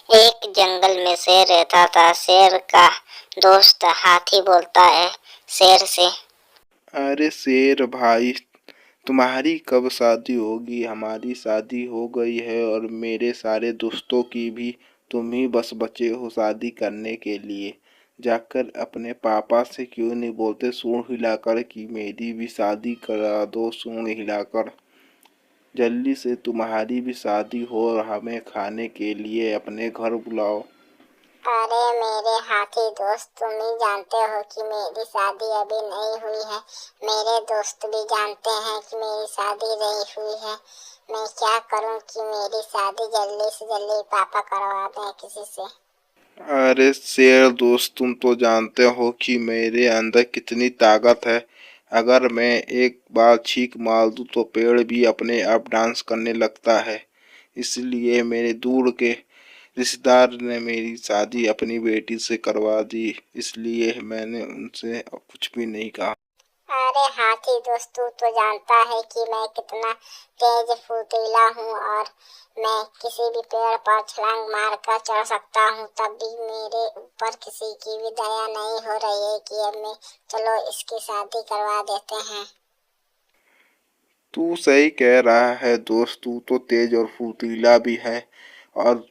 एक जंगल में शेर रहता था। शेर का दोस्त हाथी बोलता है शेर से। अरे शेर भाई, तुम्हारी कब शादी होगी? हमारी शादी हो गई है और मेरे सारे दोस्तों की भी। तुम ही बस बचे हो शादी करने के लिए। जाकर अपने पापा से क्यों नहीं बोलते सूंड हिलाकर कि मेरी भी शादी करा दो, सूंड हिलाकर। जल्दी से तुम्हारी भी शादी हो और हमें खाने के लिए अपने घर बुलाओ। अरे मेरे हाथी दोस्त, तुम ही जानते हो कि मेरी शादी अभी नहीं हुई है। मेरे दोस्त भी जानते हैं कि मेरी शादी नहीं हुई है। मैं क्या करूं कि मेरी शादी जल्दी से जल्दी पापा करवा दें किसी से। अरे शेर दोस्त, तुम तो जानते हो कि मेरे अंदर कितनी ताकत है। अगर मैं एक बार छींक मार दूं तो पेड़ भी अपने आप डांस करने लगता है। इसलिए मेरे दूर के रिश्तेदार ने मेरी शादी अपनी बेटी से करवा दी। इसलिए मैंने उनसे कुछ भी नहीं कहा। अरे हाथी दोस्त, तू तो जानता है कि मैं कितना तेज फुर्तीला हूँ और मैं किसी भी पेड़ पर छलांग मार कर चढ़ सकता हूँ। तब भी मेरे ऊपर किसी की भी दया नहीं हो रही है कि अब मैं चलो इसकी शादी करवा देते हैं। तू सही कह रहा है दोस्त, तू तो तेज और फुर्तीला भी है। और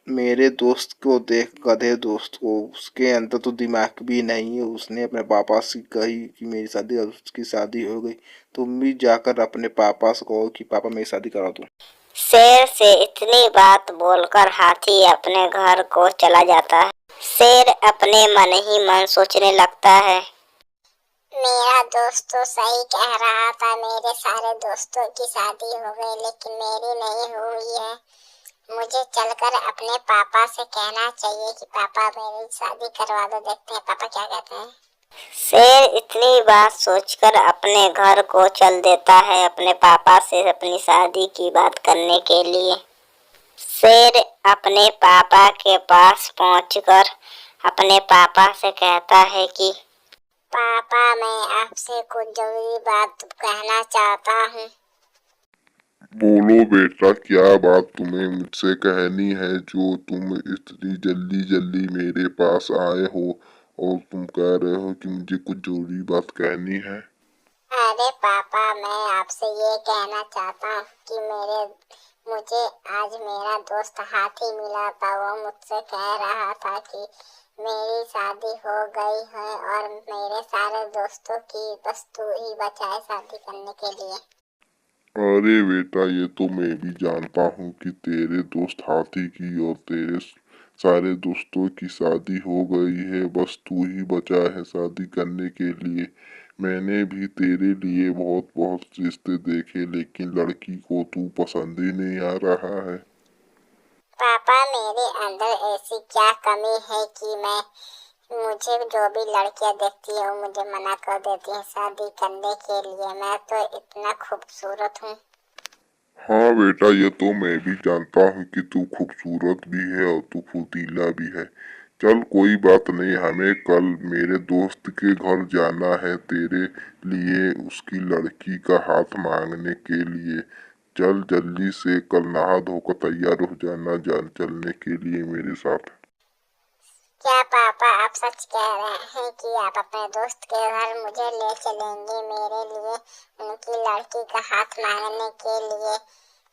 मेरे दोस्त को देख, गधे दोस्त को, उसके अंदर तो दिमाग भी नहीं है। उसने अपने पापा से कही कि मेरी शादी, और उसकी शादी हो गई। तुम भी जाकर अपने पापा से कहो कि पापा मेरी शादी करा दो। शेर से इतनी बात बोलकर हाथी अपने घर को चला जाता है। शेर अपने मन ही मन सोचने लगता है, मेरा दोस्त तो सही कह रहा था। मेरे सारे दोस्तों की शादी हो गई लेकिन मेरी नहीं हुई है। मुझे चलकर अपने पापा से कहना चाहिए कि पापा मेरी शादी करवा दो, देखते हैं पापा क्या कहते हैं। शेर इतनी बात सोचकर अपने घर को चल देता है अपने पापा से अपनी शादी की बात करने के लिए। शेर अपने पापा के पास पहुंचकर अपने पापा से कहता है कि पापा, मैं आपसे कुछ जरूरी बात कहना चाहता हूँ। बोलो बेटा, क्या बात तुम्हें मुझसे कहनी है जो तुम इतनी जल्दी जल्दी मेरे पास आए हो और तुम कह रहे हो कि मुझे कुछ जरूरी बात कहनी है? अरे पापा, मैं आपसे ये कहना चाहता हूँ कि मुझे आज मेरा दोस्त हाथी मिला था। वो मुझसे कह रहा था कि मेरी शादी हो गई है और मेरे सारे दोस्तों की बस तू ही बचा है शादी करने के लिए। अरे बेटा, ये तो मैं भी जानता हूँ कि तेरे दोस्त हाथी की और तेरे सारे दोस्तों की शादी हो गई है, बस तू ही बचा है शादी करने के लिए। मैंने भी तेरे लिए बहुत बहुत रिश्ते देखे लेकिन लड़की को तू पसंद ही नहीं आ रहा है। पापा, मेरे अंदर ऐसी क्या कमी है कि मुझे जो भी लड़कियां देखती है वो मुझे मना कर देती है शादी करने के लिए। मैं तो इतना खूबसूरत हूँ। हाँ बेटा, ये तो मैं भी जानता हूँ कि तू खूबसूरत भी है और तू फुर्तीला भी है। चल कोई बात नहीं, हमें कल मेरे दोस्त के घर जाना है तेरे लिए उसकी लड़की का हाथ मांगने के लिए। चल जल्दी से कल नहा धोकर तैयार हो जाना, चलने के लिए मेरे साथ। क्या पापा, आप सच कह रहे हैं कि आप अपने दोस्त के घर मुझे ले चलेंगे मेरे लिए उनकी लड़की का हाथ मांगने के लिए?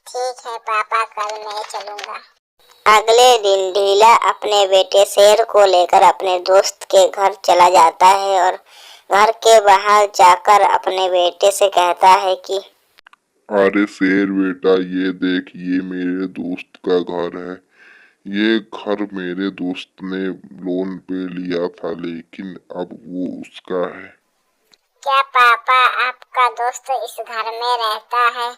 ठीक है पापा, कल मैं चलूंगा। अगले दिन ढीला अपने बेटे शेर को लेकर अपने दोस्त के घर चला जाता है और घर के बाहर जाकर अपने बेटे से कहता है कि अरे शेर बेटा, ये देख, ये मेरे दोस्त का घर है। ये घर मेरे दोस्त ने लोन पे लिया था लेकिन अब वो उसका है। क्या पापा, आपका दोस्त इस घर में रहता है?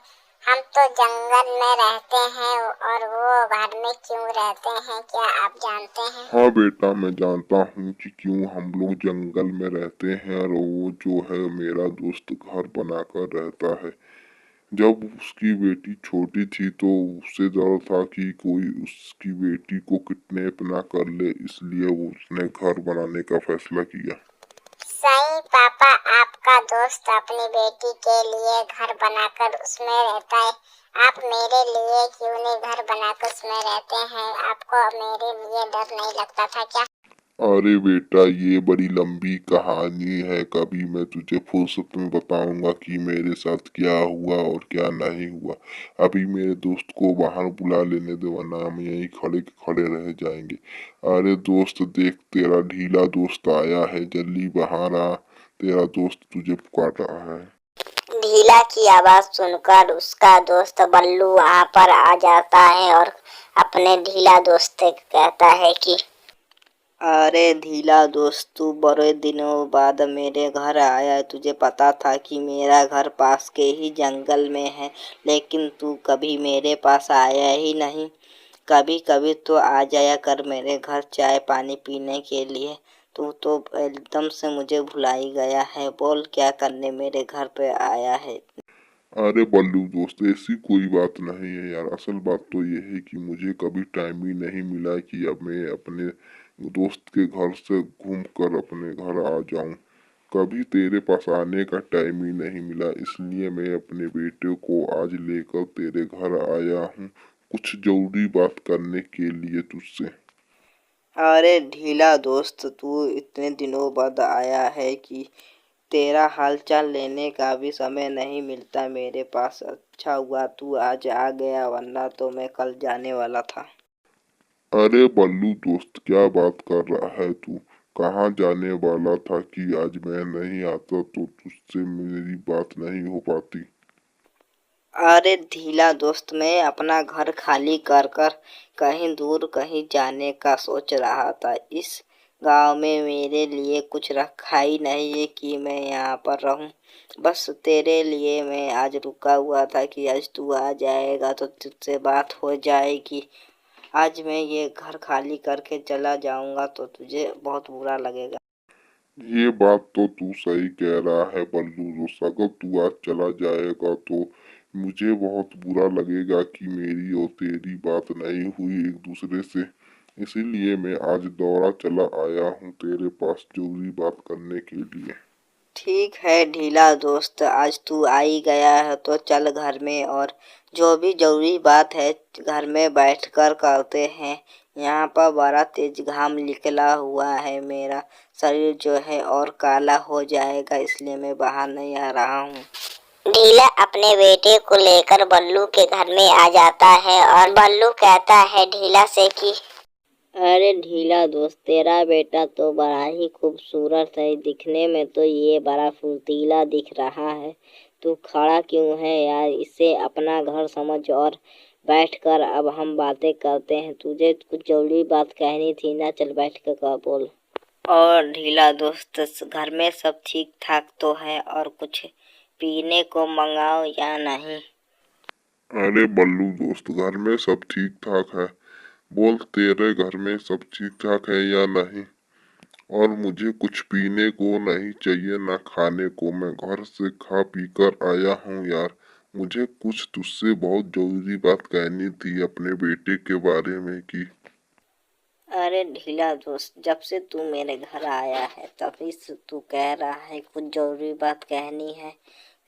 हम तो जंगल में रहते हैं और वो घर में क्यों रहते हैं, क्या आप जानते हैं? हाँ बेटा, मैं जानता हूँ कि क्यों हम लोग जंगल में रहते हैं और वो जो है मेरा दोस्त घर बनाकर रहता है। जब उसकी बेटी छोटी थी तो उससे डर था कि कोई उसकी बेटी को किडनैप ना कर ले, इसलिए वो उसने घर बनाने का फैसला किया। सही पापा, आपका दोस्त अपनी बेटी के लिए घर बनाकर उसमें रहता है। आप मेरे लिए क्यों नहीं घर बनाकर उसमें रहते हैं? आपको मेरे लिए डर नहीं लगता था क्या? अरे बेटा, ये बड़ी लंबी कहानी है। कभी मैं तुझे फुर्सत में बताऊंगा कि मेरे साथ क्या हुआ और क्या नहीं हुआ। अभी मेरे दोस्त को बाहर बुला लेने दे, वरना हम यहीं खड़े के खड़े रह जाएंगे। अरे दोस्त देख, तेरा ढीला दोस्त आया है, जल्दी बाहर आ, तेरा दोस्त तुझे पुकार रहा है। ढीला की आवाज सुनकर उसका दोस्त बल्लू वहाँ पर आ जाता है और अपने ढीला दोस्त से कहता है कि अरे ढीला दोस्त, तू बड़े दिनों बाद मेरे घर आया है। तुझे पता था कि मेरा घर पास के ही जंगल में है, लेकिन तू कभी मेरे पास आया ही नहीं। कभी कभी तो आ जाया कर मेरे घर चाय पानी पीने के लिए। तू तो एकदम से मुझे भुला ही गया है। बोल, क्या करने मेरे घर पे आया है? अरे बल्लू दोस्त, ऐसी कोई बात नहीं है यार। असल बात तो ये है कि मुझे कभी टाइम ही नहीं मिला कि अब मैं अपने दोस्त के घर से घूम कर अपने घर आ जाऊं। कभी तेरे पास आने का टाइम ही नहीं मिला, इसलिए मैं अपने बेटे को आज लेकर तेरे घर आया हूँ, कुछ जरूरी बात करने के लिए तुझसे। अरे ढीला दोस्त, तू इतने दिनों बाद आया है कि तेरा हालचाल लेने का भी समय नहीं मिलता मेरे पास। अच्छा हुआ तू आज आ गया, वरना तो मैं कल जाने वाला था। अरे बल्लू दोस्त, क्या बात कर रहा है तू? कहाँ जाने वाला था कि आज मैं नहीं आता तो तुझसे मेरी बात नहीं हो पाती? अरे ढीला दोस्त, मैं अपना घर खाली कर कर कहीं दूर कहीं जाने का सोच रहा था। इस गांव में मेरे लिए कुछ रखा ही नहीं है कि मैं यहाँ पर रहूं। बस तेरे लिए मैं आज रुका हुआ था कि आज तू आ जाएगा तो तुझसे बात हो जाएगी। आज मैं ये घर खाली करके चला जाऊंगा तो तुझे बहुत बुरा लगेगा। ये बात तो तू सही कह रहा है बल्लू दोस्त। अगर तू आज चला जाएगा तो मुझे बहुत बुरा लगेगा कि मेरी और तेरी बात नहीं हुई एक दूसरे से। इसीलिए मैं आज दौड़ा चला आया हूँ तेरे पास जरूरी बात करने के लिए। ठीक है ढीला दोस्त, आज तू आ ही गया है तो चल घर में, और जो भी जरूरी बात है घर में बैठकर करते हैं। यहाँ पर बड़ा तेज घाम निकला हुआ है। मेरा शरीर जो है और काला हो जाएगा, इसलिए मैं बाहर नहीं आ रहा हूँ। ढीला अपने बेटे को लेकर बल्लू के घर में आ जाता है और बल्लू कहता है ढीला से कि अरे ढीला दोस्त, तेरा बेटा तो बड़ा ही खूबसूरत है। दिखने में तो ये बड़ा फुर्तीला दिख रहा है। तू खड़ा क्यों है यार? इसे अपना घर समझ और बैठकर अब हम बातें करते हैं। तुझे कुछ जरूरी बात कहनी थी ना, चल बैठ कर कह बोल। और ढीला दोस्त, घर में सब ठीक ठाक तो है? और कुछ पीने को मंगाओ या नहीं? अरे बल्लू दोस्त, घर में सब ठीक ठाक है। बोल, तेरे घर में सब ठीक ठाक है या नहीं? और मुझे कुछ पीने को नहीं चाहिए ना खाने को। मैं घर से खा पी कर आया हूँ यार। मुझे कुछ तुझसे बहुत जरूरी बात कहनी थी अपने बेटे के बारे में कि। अरे ढीला दोस्त, जब से तू मेरे घर आया है तभी से तू कह रहा है कुछ जरूरी बात कहनी है,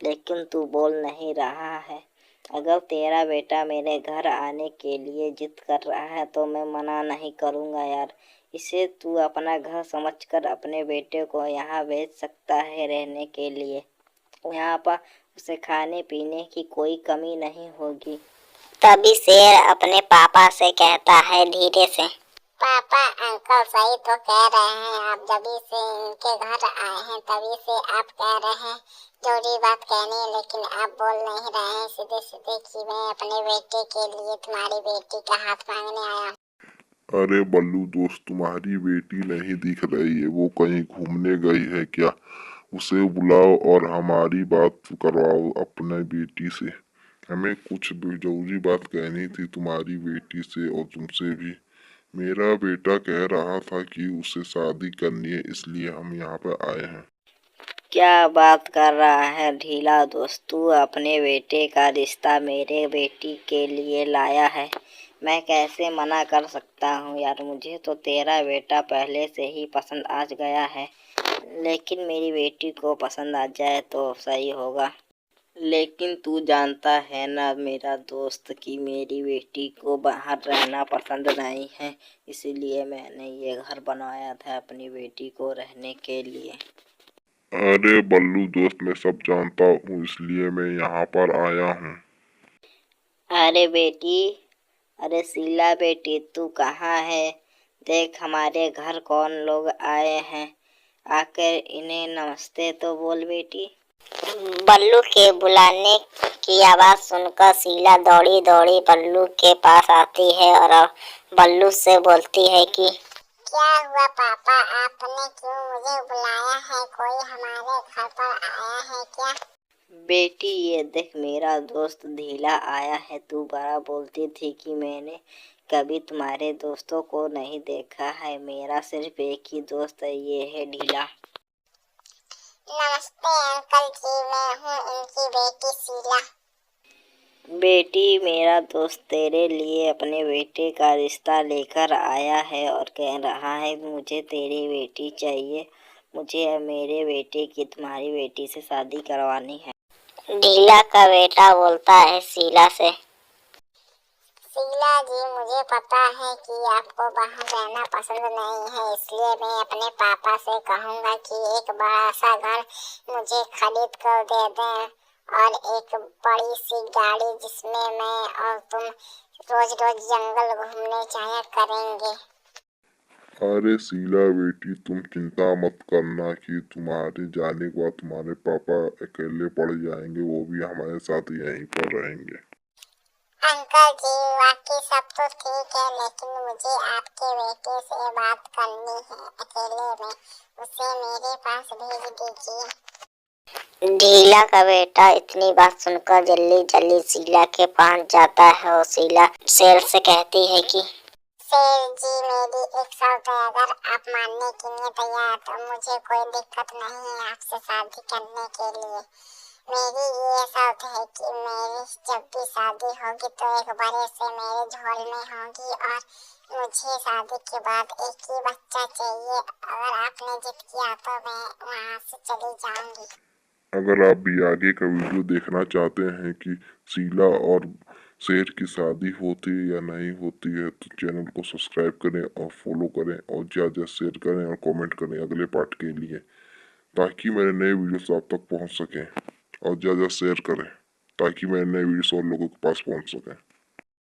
लेकिन तू बोल नहीं रहा है। अगर तेरा बेटा मेरे घर आने के लिए जिद कर रहा है तो मैं मना नहीं करूँगा यार। इसे तू अपना घर समझकर अपने बेटे को यहाँ भेज सकता है रहने के लिए। यहाँ पर उसे खाने पीने की कोई कमी नहीं होगी। तभी शेर अपने पापा से कहता है धीरे से, पापा अंकल सही तो कह रहे हैं। आप जभी से इनके घर आए हैं तभी से आप कह रहे हैं जरूरी बात कहनी है, लेकिन आप बोल नहीं रहे हैं सीधे सीधे कि मैं अपने बेटे के लिए तुम्हारी बेटी का हाथ मांगने आया हूँ। अरे बल्लू दोस्त, तुम्हारी बेटी नहीं दिख रही है, वो कहीं घूमने गई है क्या? उसे बुलाओ और हमारी बात करवाओ अपने बेटी से। हमें कुछ भी जरूरी बात कहनी थी तुम्हारी बेटी से और तुमसे भी। मेरा बेटा कह रहा था कि उसे शादी करनी है, इसलिए हम यहाँ पर आए हैं। क्या बात कर रहा है ढीला दोस्त? तू अपने बेटे का रिश्ता मेरे बेटी के लिए लाया है, मैं कैसे मना कर सकता हूँ यार? मुझे तो तेरा बेटा पहले से ही पसंद आ गया है, लेकिन मेरी बेटी को पसंद आ जाए तो सही होगा। लेकिन तू जानता है ना मेरा दोस्त कि मेरी बेटी को बाहर रहना पसंद नहीं है, इसीलिए मैंने ये घर बनवाया था अपनी बेटी को रहने के लिए। अरे बल्लू दोस्त, मैं सब जानता हूँ, इसलिए मैं यहाँ पर आया हूँ। अरे बेटी, अरे शीला बेटी, तू कहाँ है? देख हमारे घर कौन लोग आए हैं, आकर इन्हें नमस्ते तो बोल बेटी। बल्लू के बुलाने की आवाज सुनकर शीला दौड़ी दौड़ी बल्लू के पास आती है और बल्लू से बोलती है कि क्या हुआ पापा, आपने क्यों मुझे बुलाया है? कोई हमारे घर पर आया है क्या? बेटी ये देख, मेरा दोस्त ढीला आया है। तू बड़ा बोलती थी कि मैंने कभी तुम्हारे दोस्तों को नहीं देखा है। मेरा सिर्फ एक ही दोस्त है, ये है ढीला। नमस्ते अंकल जी, मैं हूँ इनकी बेटी शीला। बेटी, मेरा दोस्त तेरे लिए अपने बेटे का रिश्ता लेकर आया है और कह रहा है मुझे तेरी बेटी चाहिए। मुझे मेरे बेटे की तुम्हारी बेटी से शादी करवानी है। ढीला का बेटा बोलता है शीला से, शीला जी मुझे पता है कि आपको बाहर रहना पसंद नहीं है, इसलिए मैं अपने पापा से कहूँगा कि एक बड़ा सा घर मुझे खरीद कर दे दें और एक बड़ी सी गाड़ी जिसमें मैं और तुम रोज रोज जंगल घूमने जाया करेंगे। अरे शीला बेटी, तुम चिंता मत करना कि तुम्हारे जाने के बाद तुम्हारे पापा अकेले पड़ जाएंगे, वो भी हमारे साथ यहीं पर रहेंगे। अंकल जी बाकी सब तो ठीक है, लेकिन मुझे आपके बेटे से बात करनी है अकेले में, उसे मेरे पास भेज दीजिए। ढीला का बेटा इतनी बात सुनकर जल्दी जल्दी शीला के पास जाता है और शीला शेर से कहती है कि शेर जी मेरी एक शर्त है, अगर आप मानने के लिए तैयार तो मुझे कोई दिक्कत नहीं है आपसे शादी करने के लिए। मेरी ये शर्त है कि मेरी जब भी शादी होगी तो एक बड़े से मेरे झोल में होगी और मुझे शादी के बाद एक ही बच्चा चाहिए। अगर आपने जिद किया तो मैं वहाँ से चली जाऊंगी। अगर आप भी आगे का वीडियो देखना चाहते हैं कि शीला और शेर की शादी होती है या नहीं होती है, तो चैनल को सब्सक्राइब करें और फॉलो करें और ज़्यादा शेयर करें और कमेंट करें अगले पार्ट के लिए, ताकि मेरे नए वीडियोस आप तक पहुंच सकें। और ज़्यादा शेयर करें ताकि मेरे नए वीडियोस और लोगों के पास पहुंच सकें।